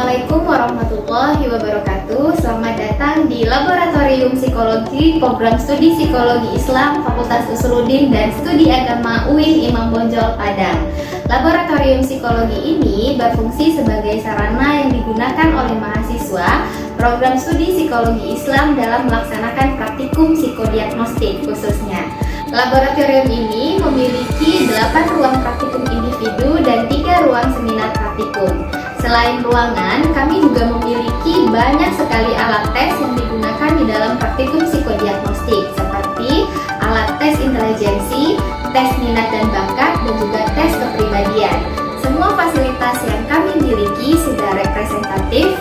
Assalamualaikum warahmatullahi wabarakatuh. Selamat datang di Laboratorium Psikologi Program Studi Psikologi Islam Fakultas Usuluddin dan Studi Agama UIN Imam Bonjol Padang. Laboratorium psikologi ini berfungsi sebagai sarana yang digunakan oleh mahasiswa program studi psikologi Islam dalam melaksanakan praktikum psikodiagnostik khususnya. Laboratorium ini memiliki 8 ruang praktikum individu dan 3 ruang seminar praktikum. Selain ruangan, kami juga memiliki banyak sekali alat tes yang digunakan di dalam praktikum psikodiagnostik, seperti alat tes intelijensi, tes minat dan bakat, dan juga tes kepribadian. Semua fasilitas yang kami miliki sudah representatif